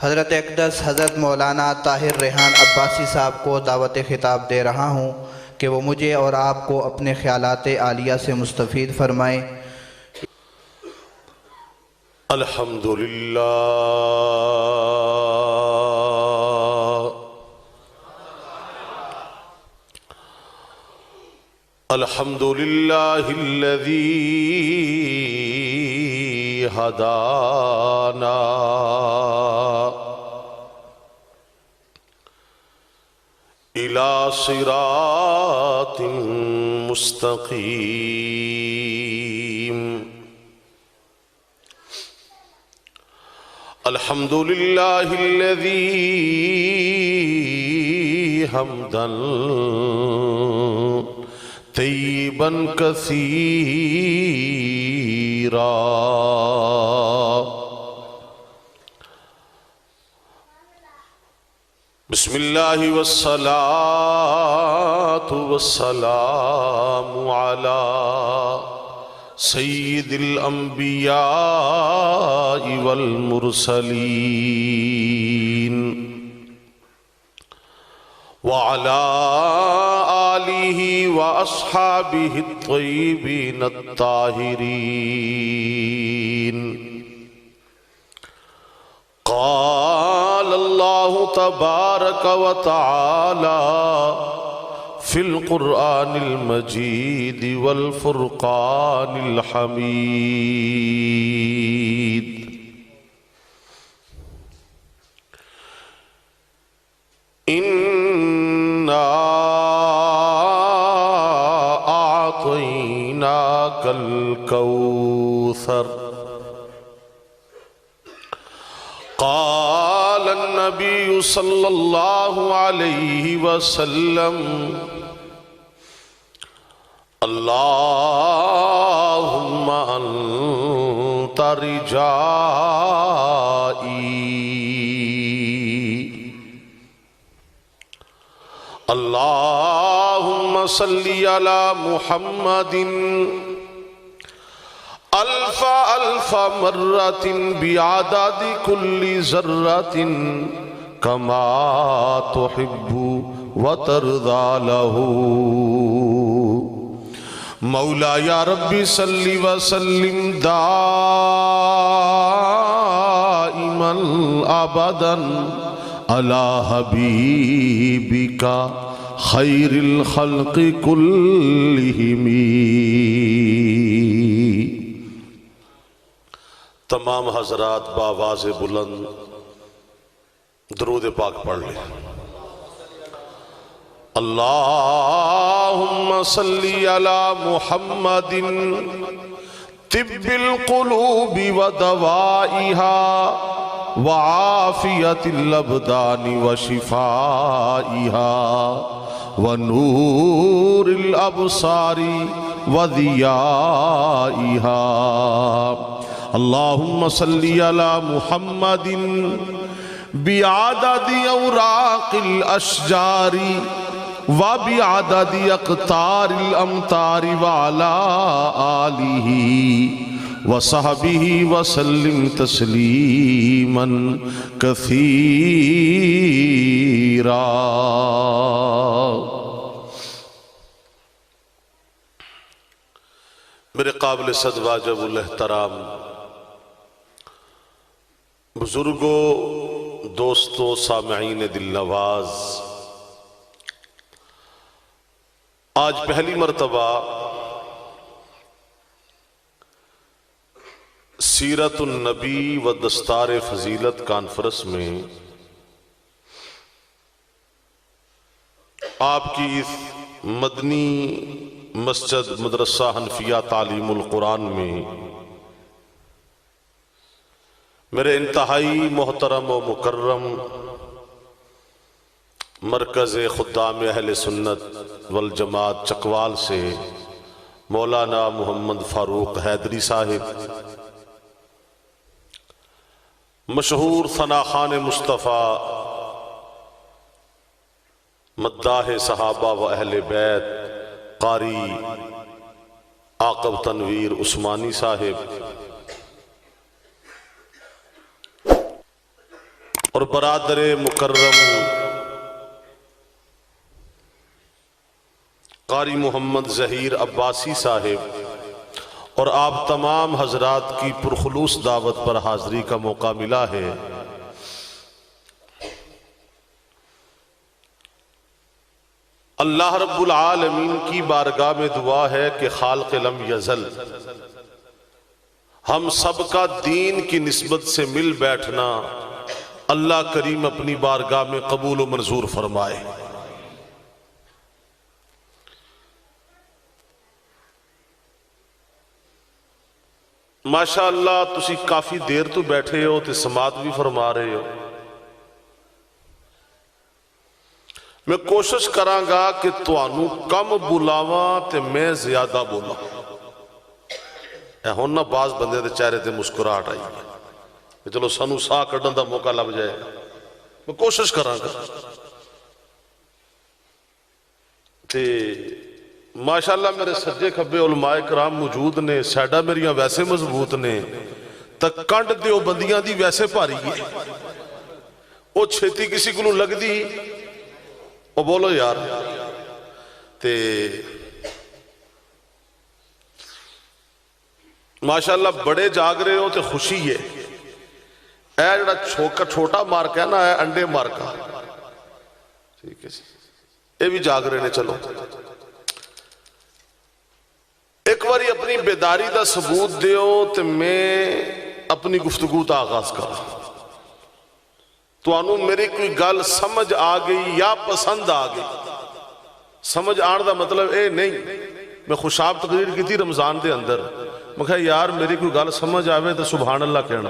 حضرت اقدس حضرت مولانا طاہر ریحان عباسی صاحب کو دعوت خطاب دے رہا ہوں کہ وہ مجھے اور آپ کو اپنے خیالات عالیہ سے مستفید فرمائیں۔ الحمدللہ الحمدللہ الذی ہدانا الی صراط مستقیم۔ الحمدللہ الذی حمدا طیبا کثیرا بسم اللہ والصلاة والسلام علی سید الانبیاء والمرسلین وعلى آلہ واصحابہ الطیبین الطاہرین۔ قال اللہ تبارک وتعالی فی القرآن المجید والفرقان الحمید۔ اِنَّا أَعْطَيْنَاكَ الْكَوْثَرَ۔ قال النبي صلى الله عليه وسلم اللهم أنت رجائي اللهم صل على محمد الف الف مرة بعدد كل ذرة كما تحب وترضى له۔ مولاي رب صل وسلم دائما ابدا على حبيبك خير الخلق كلهم۔ تمام حضرات بآواز بلند درود پاک پڑھ لیں۔ اللہم صلی علی محمد طب القلوب ودوائها وعافیت الابدان وشفائها ونور الابصار وضیائها۔ اللہم صلی علی محمد بعدد اوراق الاشجار وبعدد اقطار الامطار وعلى آلہ وصحبہ وسلم تسلیما کثیرا۔ میرے قابل صد واجب الاحترام بزرگوں، دوستوں، سامعین دل نواز، آج پہلی مرتبہ سیرت النبی و دستار فضیلت کانفرنس میں آپ کی اس مدنی مسجد مدرسہ حنفیہ تعلیم القرآن میں میرے انتہائی محترم و مکرم مرکز خدام اہل سنت والجماعت چکوال سے مولانا محمد فاروق حیدری صاحب، مشہور ثنا خان مصطفیٰ، مداح صحابہ و اہل بیت، قاری عاقب تنویر عثمانی صاحب، اور برادر مکرم قاری محمد ظہیر عباسی صاحب اور آپ تمام حضرات کی پرخلوص دعوت پر حاضری کا موقع ملا ہے، اللہ رب العالمین کی بارگاہ میں دعا ہے کہ خالق لم یزل ہم سب کا دین کی نسبت سے مل بیٹھنا اللہ کریم اپنی بارگاہ میں قبول و منظور فرمائے۔ ماشاءاللہ تسی کافی دیر تو بیٹھے ہو تے سماعت بھی فرما رہے ہو۔ میں کوشش کراں گا کہ توانوں کم بلاواں تے میں زیادہ بولا۔ ہن نہ بعض بندے دے چہرے تے مسکراہٹ آئی کہ چلو سانو ساہ کڈن دا موقع لگ جائے گا، میں کوشش کراں گا۔ تے ماشاءاللہ میرے سجے کھبے علماء کرام موجود نے، سیڈا میریاں ویسے مضبوط نے، تک کنڈ دیو بندیاں دی ویسے بھاری ہے، او چھیتی کسی کو لگ دی او بولو یار۔ تے ماشاءاللہ بڑے جاگ رہے ہو تے خوشی ہے۔ اے جڑا چھوٹا مارکا ہے نا، اے انڈے مارکا، ٹھیک ہے جی، اے بھی جاگ رہے نے۔ چلو ایک باری اپنی بیداری دا ثبوت دیو تے میں اپنی گفتگو دا آغاز کرا۔ تو انہوں میری کوئی گل سمجھ آ گئی یا پسند آ گئی، سمجھ آن دا مطلب اے نہیں۔ میں خوشاب تقریر کی تھی رمضان دے اندر، میں کہا یار میری کوئی گل سمجھ آوے تو سبحان اللہ کہنا۔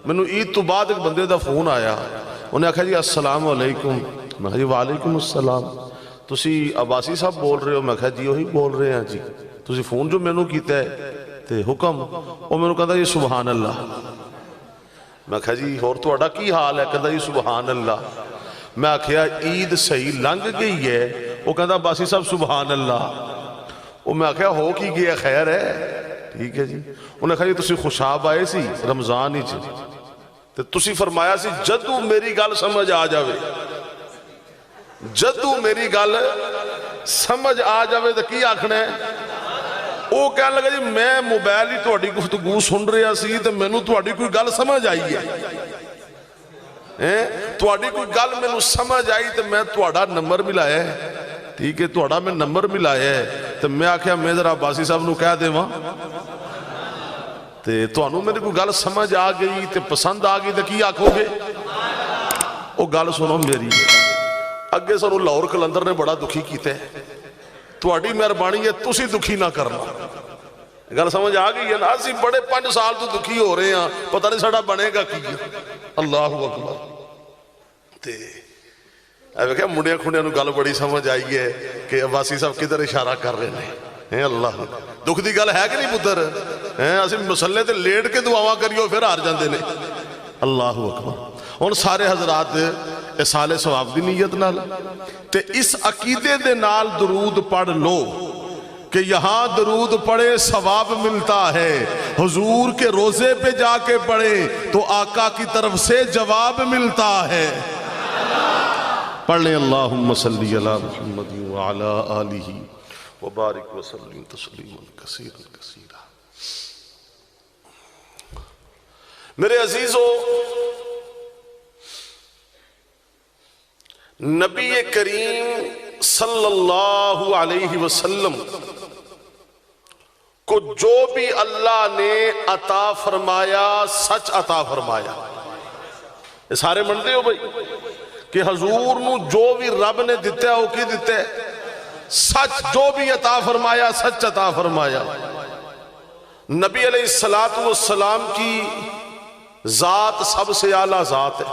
میں نے عید تو بعد ایک بندے دا فون آیا، انہیں کہا جی السلام علیکم، میں کہا جی وعلیکم السلام، تسی عباسی صاحب بول رہے ہو؟ میں کہا جی وہی بول رہے ہیں جی، تسی فون جو میں نے کیتا ہے تے حکم، اور میں نے کہا جی سبحان اللہ۔ میں کہا جی اور تو اڈا کی حال ہے؟ کہتا جی سبحان اللہ۔ میں کہا عید صحیح لنگ گئی ہے؟ وہ کہتا عباسی صاحب سبحان اللہ۔ وہ میں کہا ہو کی گیا خیر ہے؟ ٹھیک ہے جی۔ انہیں کہا جی تسی خوشاب آئے سی رمضان ہی جی، تے تسی فرمایا سی جدو میری گل سمجھ آ جاوے، جدو میری گل سمجھ آ جاوے تو کی آکھنا ہے؟ وہ کہنے لگا جی میں موبائل ہی تہاڈی گفتگو سن رہا سی تے مینوں تہاڈی کوئی گل سمجھ آئی ہے، تہاڈی کوئی گل مینوں سمجھ آئی تے میں تہاڈا نمبر ملایا ہے، ٹھیک ہے، تہاڈا میں نمبر ملایا ہے تے میں آکھیا میں ذرا عباسی صاحب نو کہہ دیواں تے تہانوں میری کوئی گل سمجھ آ گئی تے پسند آ گئی تے کی آکھو گے؟ وہ گل سنو میری، اگے سانوں لاہور کلندر نے بڑا دکھی کیتا ہے، تہاڈی مہربانی ہے تسی دکھی نہ کرنا۔ گل سمجھ آ گئی ہے نا؟ اسی بڑے 5 سال تو دکھی ہو رہے ہیں، پتہ نہیں ساڈا بنے گا کی۔ اللہ اکبر۔ تے ایویں کہ منڈیاں کھنڈیاں نو گل بڑی سمجھ آئی ہے کہ عباسی صاحب کدھر اشارہ کر رہے ہیں۔ اللہ دکھ دی گل ہے کہ نہیں پتر؟ اسی مسلے تے لیٹ کے دعاواں کریو پھر ہار جاندے نے۔ اللہ اکبر۔ ہن سارے حضرات اصال ثواب دی نیت نال تے اس عقیدے دے نال درود پڑھ لو کہ یہاں درود پڑھے ثواب ملتا ہے، حضور کے روزے پہ جا کے پڑھے تو آقا کی طرف سے جواب ملتا ہے۔ پڑھ لیں اللہم صلی علی محمد وعلی آلہ وبارک وسلم تسلیما کثیرا کثیرا۔ میرے عزیزو، نبی کریم صلی اللہ علیہ وسلم کو جو بھی اللہ نے عطا فرمایا سچ عطا فرمایا۔ یہ سارے منتے ہو بھائی کہ حضور نو جو بھی رب نے دیتا ہے وہ کی دیتا ہے؟ سچ، جو بھی عطا فرمایا سچ عطا فرمایا۔ نبی علیہ السلام کی ذات سب سے اعلیٰ ذات ہے،